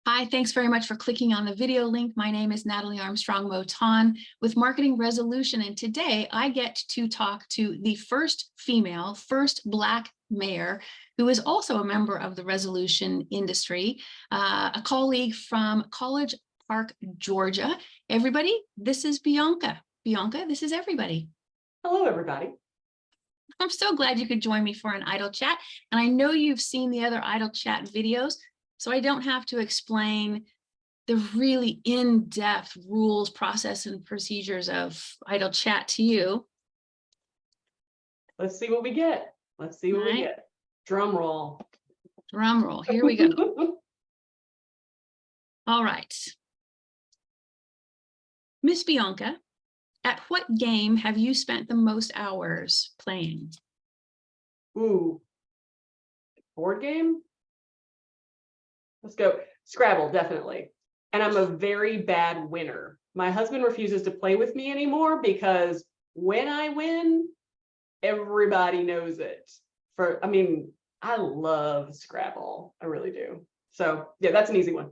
Hi, thanks very much for clicking on the video link. My name is Natalie Armstrong-Motin with Marketing Resolution, and today I get to talk to the first female, first Black mayor, who is also a member of the resolution industry, a colleague from College Park, Georgia. Everybody, this is Bianca. Bianca, this is everybody. Hello, everybody. I'm so glad you could join me for an Idle Chat, and I know you've seen the other Idle Chat videos, so I don't have to explain the really in-depth rules, process, and procedures of Idle Chat to you. Let's see what we get. Let's see what we get. Drum roll. Drum roll. Here we go. All right. Miss Bianca, at what game have you spent the most hours playing? Ooh. Board game? Let's go. Scrabble, definitely. And I'm a very bad winner. My husband refuses to play with me anymore because when I win, everybody knows it. I love Scrabble. I really do. So yeah, that's an easy one.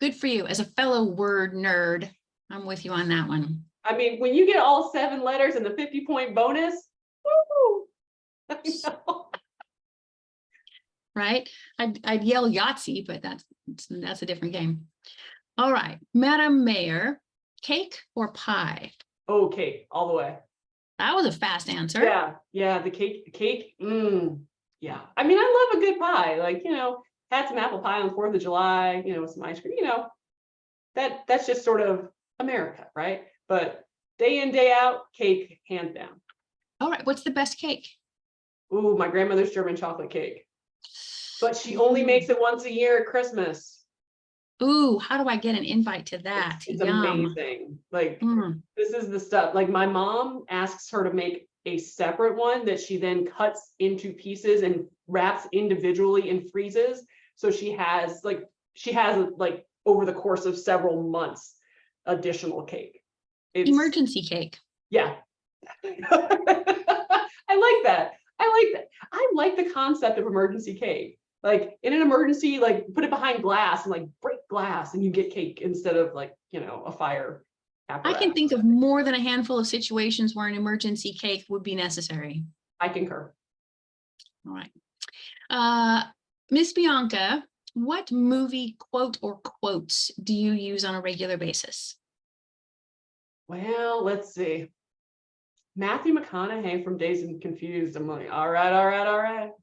Good for you. As a fellow word nerd, I'm with you on that one. I mean, when you get all 7 letters and the 50-point bonus, woo! I know. Right? I'd yell Yahtzee, but that's a different game. All right, Madam Mayor, cake or pie? Oh, cake, all the way. That was a fast answer. Yeah, the cake. Yeah. I mean, I love a good pie. Like, had some apple pie on the 4th of July, with some ice cream, that's just sort of America, right? But day in, day out, cake, hands down. All right, what's the best cake? Ooh, my grandmother's German chocolate cake. But she only makes it once a year at Christmas. Ooh, how do I get an invite to that? It's Yum. amazing. Like, this is the stuff. Like, my mom asks her to make a separate one that she then cuts into pieces and wraps individually and freezes. So she has over the course of several months, additional cake. Emergency cake. Yeah. I like that. I like the concept of emergency cake. Like, in an emergency, like, put it behind glass and like break glass and you get cake instead of a fire apparatus. I can think of more than a handful of situations where an emergency cake would be necessary. I concur. All right. Miss Bianca, what movie quote or quotes do you use on a regular basis? Well, let's see. Matthew McConaughey from Dazed and Confused. I'm like, all right.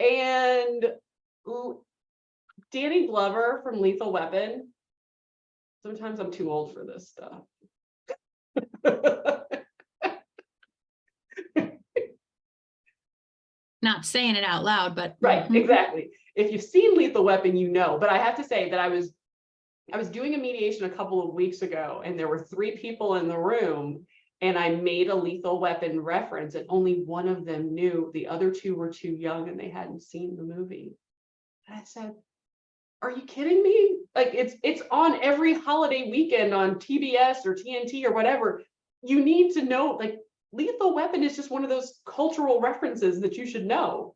And Danny Glover from Lethal Weapon. Sometimes I'm too old for this stuff. Not saying it out loud, but right, exactly. If you've seen Lethal Weapon, you know. But I have to say that I was doing a mediation a couple of weeks ago, and there were 3 people in the room, and I made a Lethal Weapon reference, and only one of them knew. The other 2 were too young and they hadn't seen the movie. And I said, are you kidding me? Like, it's on every holiday weekend on TBS or TNT or whatever. You need to know, like, Lethal Weapon is just one of those cultural references that you should know.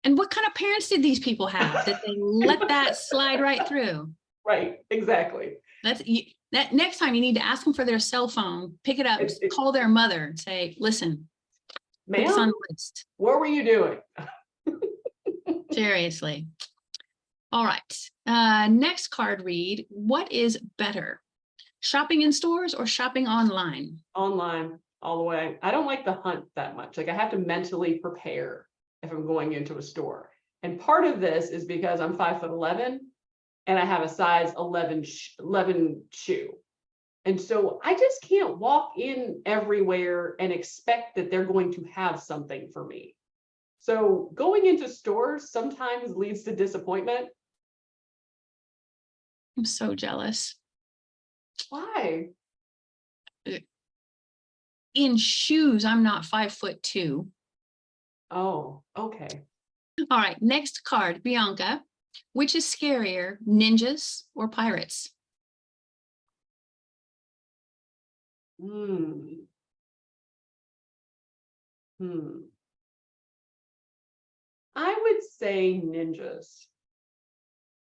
And what kind of parents did these people have that they let that slide right through? Right, exactly. That next time you need to ask them for their cell phone, pick it up, call their mother and say, listen, put this on the list. What were you doing? Seriously. All right. Next card read, what is better? Shopping in stores or shopping online? Online, all the way. I don't like the hunt that much. Like, I have to mentally prepare if I'm going into a store. And part of this is because I'm 5'11" and I have a size 11 shoe. And so I just can't walk in everywhere and expect that they're going to have something for me. So going into stores sometimes leads to disappointment. I'm so jealous. Why? In shoes, I'm not 5'2". Oh, okay. All right, next card, Bianca. Which is scarier, ninjas or pirates? I would say ninjas,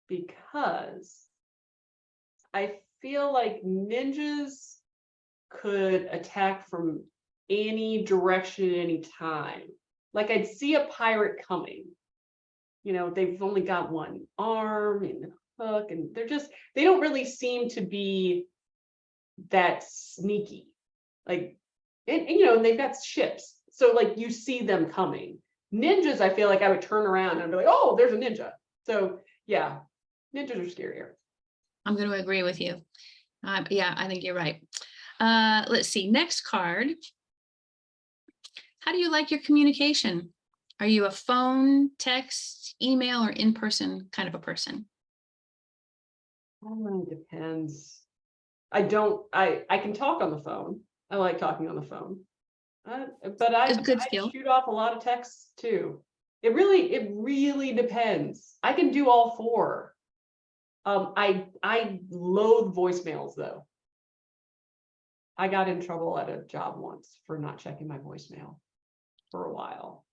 because I feel like ninjas could attack from any direction, any time. Like I'd see a pirate coming. They've only got one arm and a hook, and they don't really seem to be that sneaky. Like, and they've got ships. So like you see them coming. Ninjas, I feel like I would turn around and be like, oh, there's a ninja. So yeah, ninjas are scarier. I'm going to agree with you. Yeah, I think you're right. Let's see. Next card. How do you like your communication? Are you a phone, text, email, or in-person kind of a person? It depends. I can talk on the phone. I like talking on the phone. But I It's a good skill. shoot off a lot of texts too. It really depends. I can do all four. I loathe voicemails though. I got in trouble at a job once for not checking my voicemail for a while.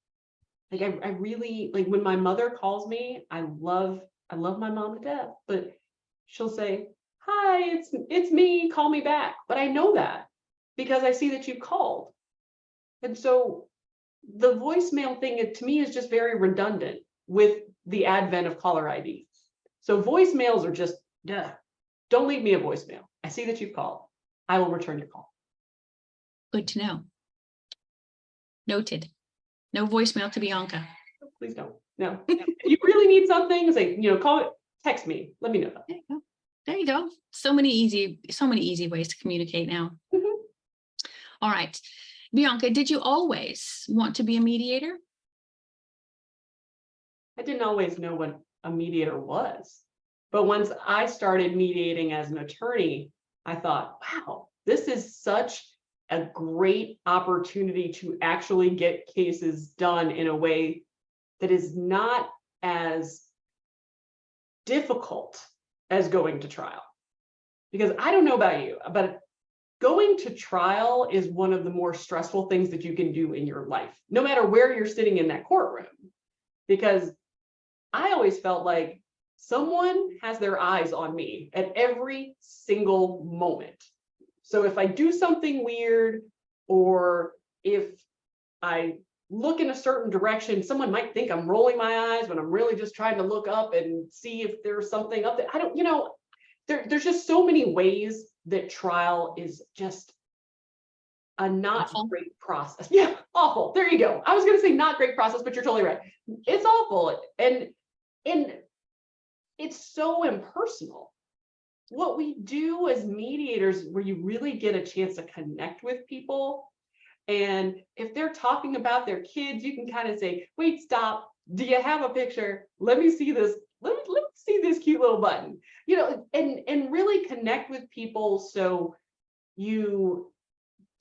Like I really like when my mother calls me, I love my mom to death, but she'll say, "Hi, it's me, call me back." But I know that because I see that you called. And so the voicemail thing to me is just very redundant with the advent of caller ID. So voicemails are just, duh. Don't leave me a voicemail. I see that you've called. I will return your call. Good to know. Noted. No voicemail to Bianca. Please don't. No. If you really need something, say, call it, text me. Let me know that. There you go. There you go. So many easy ways to communicate now. Mm-hmm. All right. Bianca, did you always want to be a mediator? I didn't always know what a mediator was. But once I started mediating as an attorney, I thought, wow, this is such a great opportunity to actually get cases done in a way that is not as difficult as going to trial. Because I don't know about you, but going to trial is one of the more stressful things that you can do in your life, no matter where you're sitting in that courtroom. Because I always felt like someone has their eyes on me at every single moment. So if I do something weird, or if I look in a certain direction, someone might think I'm rolling my eyes when I'm really just trying to look up and see if there's something up there. I don't, there's just so many ways that trial is just a not Awful. Great process. Yeah, awful. There you go. I was going to say not great process, but you're totally right. It's awful. And it's so impersonal. What we do as mediators, where you really get a chance to connect with people, and if they're talking about their kids, you can kind of say, wait, stop. Do you have a picture? Let me see this. Let me see this cute little button, and really connect with people so you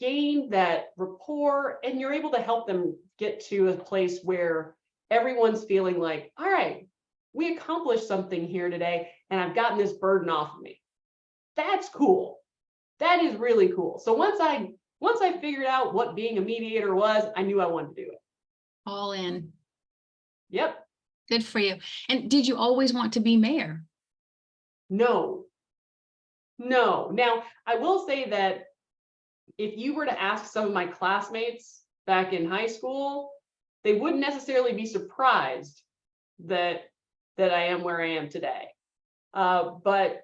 gain that rapport and you're able to help them get to a place where everyone's feeling like, all right, we accomplished something here today and I've gotten this burden off of me. That's cool. That is really cool. So once I figured out what being a mediator was, I knew I wanted to do it. All in. Yep. Good for you. And did you always want to be mayor? No. Now, I will say that if you were to ask some of my classmates back in high school, they wouldn't necessarily be surprised that I am where I am today. But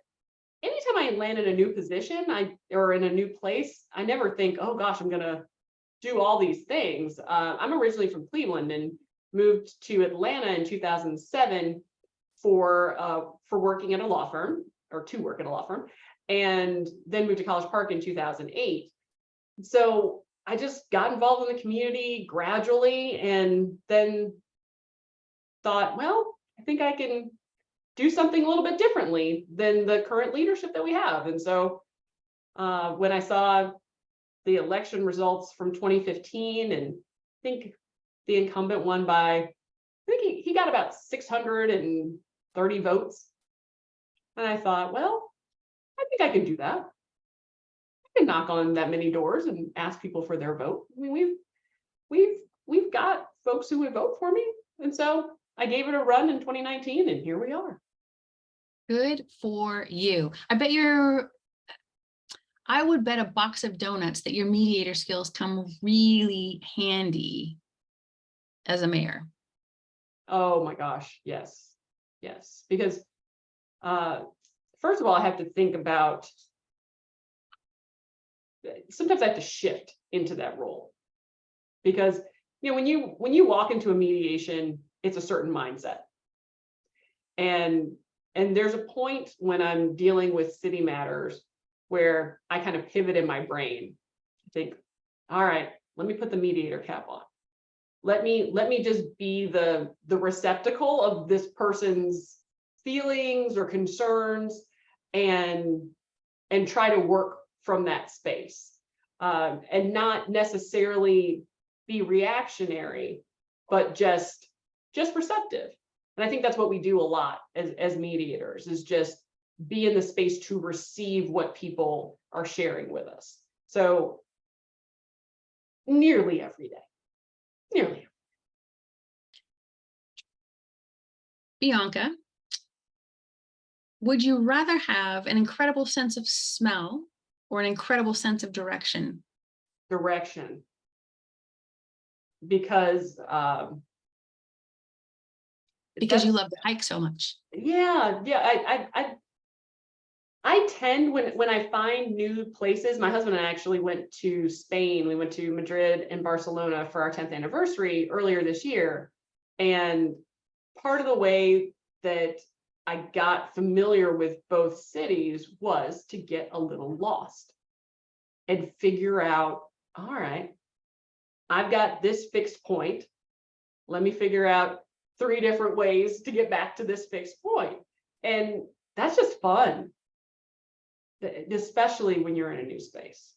anytime I land in a new position, or in a new place, I never think, oh gosh, I'm gonna do all these things. I'm originally from Cleveland and moved to Atlanta in 2007 for working at a law firm, or to work at a law firm, and then moved to College Park in 2008. So I just got involved in the community gradually, and then thought, well, I think I can do something a little bit differently than the current leadership that we have. And so when I saw the election results from 2015, and I think the incumbent won by, I think he got about 630 votes. And I thought, well, I think I can do that. I can knock on that many doors and ask people for their vote. I mean, we've we've got folks who would vote for me. And so I gave it a run in 2019 and here we are. Good for you. I would bet a box of donuts that your mediator skills come really handy as a mayor. Oh my gosh, yes, yes. Because first of all, I have to think about, sometimes I have to shift into that role. Because when you walk into a mediation, it's a certain mindset. And there's a point when I'm dealing with city matters where I kind of pivot in my brain. I think, all right, let me put the mediator cap on. Let me just be the receptacle of this person's feelings or concerns and try to work from that space, and not necessarily be reactionary, but just receptive. And I think that's what we do a lot as mediators, is just be in the space to receive what people are sharing with us. So nearly every day. Bianca, would you rather have an incredible sense of smell or an incredible sense of direction? Direction. Because you love to hike so much. Yeah. I tend, when I find new places, my husband and I actually went to Spain. We went to Madrid and Barcelona for our 10th anniversary earlier this year. And part of the way that I got familiar with both cities was to get a little lost and figure out, all right, I've got this fixed point. Let me figure out 3 different ways to get back to this fixed point. And that's just fun, especially when you're in a new space.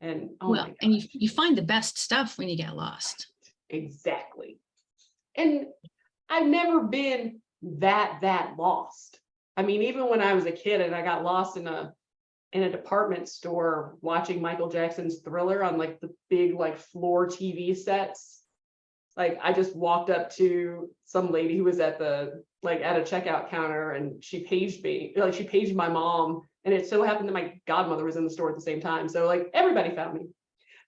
And and you find the best stuff when you get lost. Exactly. And I've never been that lost. I mean, even when I was a kid and I got lost in a department store watching Michael Jackson's Thriller on like the big floor TV sets. Like, I just walked up to some lady who was at a checkout counter, and she paged me, she paged my mom, and it so happened that my godmother was in the store at the same time. So everybody found me.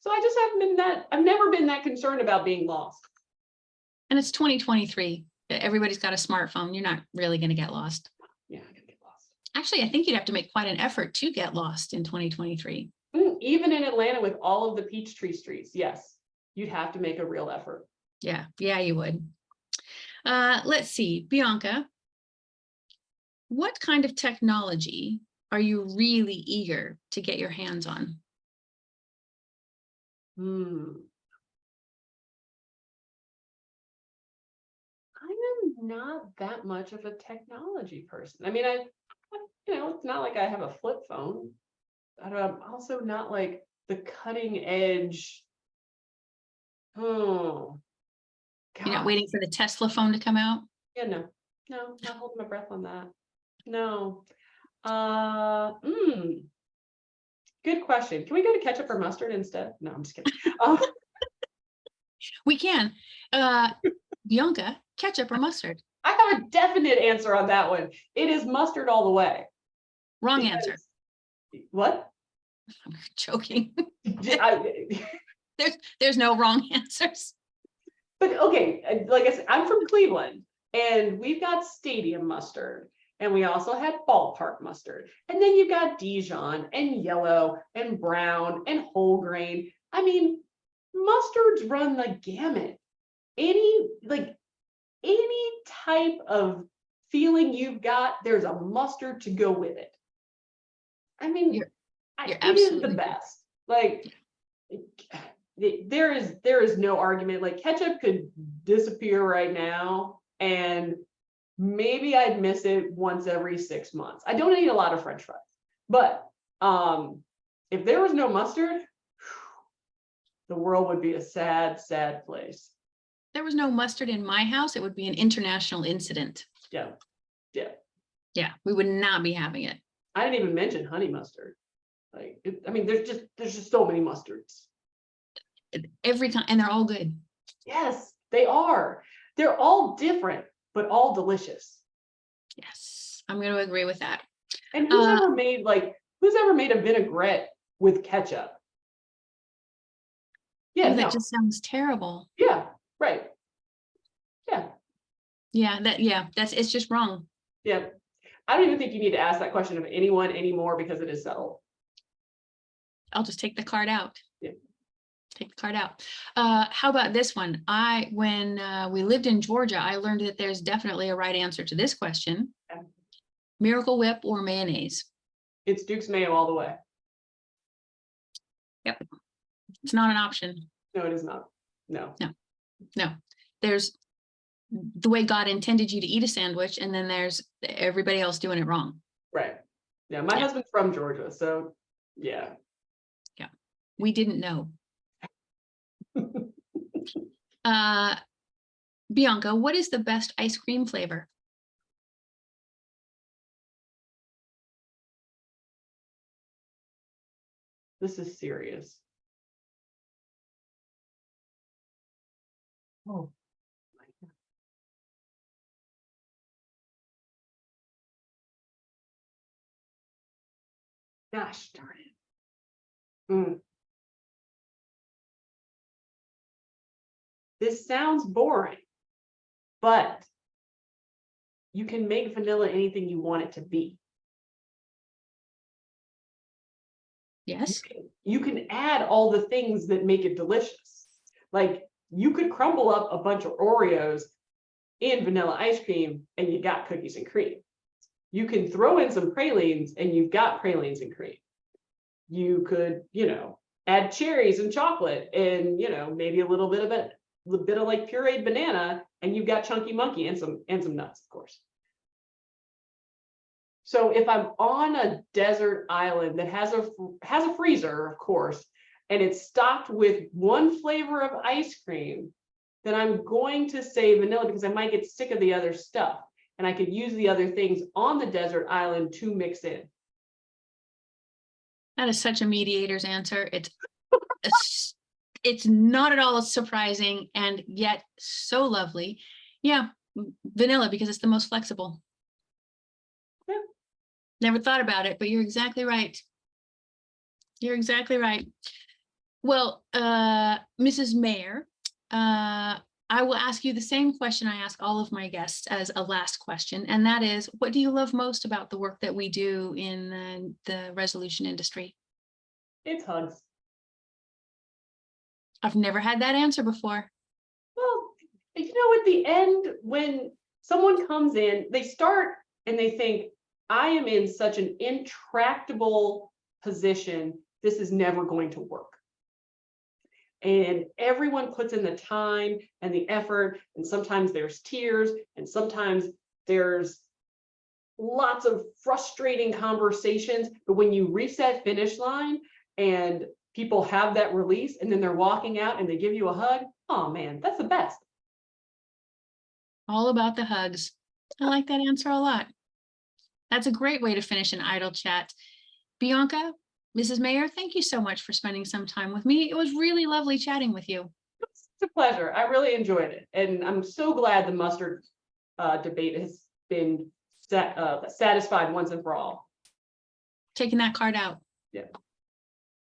So I just haven't been I've never been that concerned about being lost. And it's 2023. Everybody's got a smartphone. You're not really going to get lost. Yeah, I'm gonna get lost. Actually, I think you'd have to make quite an effort to get lost in 2023. Even in Atlanta with all of the Peachtree streets, yes, you'd have to make a real effort. Yeah, you would. Let's see, Bianca, what kind of technology are you really eager to get your hands on? I am not that much of a technology person. I mean, it's not like I have a flip phone. I'm also not like the cutting edge. Oh, You're not waiting for the Tesla phone to come out? Yeah, no, not holding my breath on that. No. Good question. Can we go to ketchup or mustard instead? No, I'm just kidding. We can. Bianca, ketchup or mustard? I have a definite answer on that one. It is mustard all the way. Wrong answer. What? I'm joking. There's no wrong answers. But okay, like I said, I'm from Cleveland, and we've got stadium mustard, and we also had ballpark mustard, and then you've got Dijon and yellow and brown and whole grain. I mean, mustards run the gamut. Any type of feeling you've got, there's a mustard to go with it. I mean, it is the best. There is no argument. Like, ketchup could disappear right now, and maybe I'd miss it once every 6 months. I don't eat a lot of French fries, but if there was no mustard, the world would be a sad, sad place. There was no mustard in my house, it would be an international incident. Yeah. We would not be having it. I didn't even mention honey mustard. I mean, there's just so many mustards. Every kind, and they're all good. Yes, they are. They're all different, but all delicious. Yes, I'm going to agree with that. And who's ever made a vinaigrette with ketchup? Yeah, Oh, that no. just sounds terrible. Yeah, right. Yeah. Yeah, it's just wrong. Yeah. I don't even think you need to ask that question of anyone anymore because it is settled. I'll just take the card out. Yeah. Take the card out. How about this one? When we lived in Georgia, I learned that there's definitely a right answer to this question. Yeah. Miracle Whip or mayonnaise? It's Duke's Mayo all the way. Yep. It's not an option. No, it is not. No. No. There's the way God intended you to eat a sandwich, and then there's everybody else doing it wrong. Right. Yeah, my husband's from Georgia, so yeah. Yeah. We didn't know. Bianca, what is the best ice cream flavor? This is serious. Oh my God. Gosh darn it. This sounds boring, but you can make vanilla anything you want it to be. Yes. You can add all the things that make it delicious. Like you could crumble up a bunch of Oreos in vanilla ice cream and you got cookies and cream. You can throw in some pralines and you've got pralines and cream. You could, add cherries and chocolate and, maybe a little bit of like pureed banana and you've got chunky monkey and some nuts, of course. So if I'm on a desert island that has a freezer, of course, and it's stocked with one flavor of ice cream, then I'm going to say vanilla because I might get sick of the other stuff and I could use the other things on the desert island to mix in. That is such a mediator's answer. It's not at all surprising and yet so lovely. Yeah, vanilla because it's the most flexible. Yeah. Never thought about it, but you're exactly right. You're exactly right. Well, Mrs. Mayer, I will ask you the same question I ask all of my guests as a last question, and that is, what do you love most about the work that we do in the resolution industry? It's hugs. I've never had that answer before. Well, at the end, when someone comes in, they start and they think, I am in such an intractable position, this is never going to work. And everyone puts in the time and the effort, and sometimes there's tears, and sometimes there's lots of frustrating conversations. But when you reach that finish line and people have that release, and then they're walking out and they give you a hug, oh man, that's the best. All about the hugs. I like that answer a lot. That's a great way to finish an idle chat. Bianca, Mrs. Mayer, thank you so much for spending some time with me. It was really lovely chatting with you. It's a pleasure. I really enjoyed it. And I'm so glad the mustard debate has been satisfied once and for all. Taking that card out. Yeah.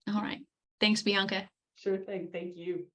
All right. Thanks, Bianca. Sure thing. Thank you.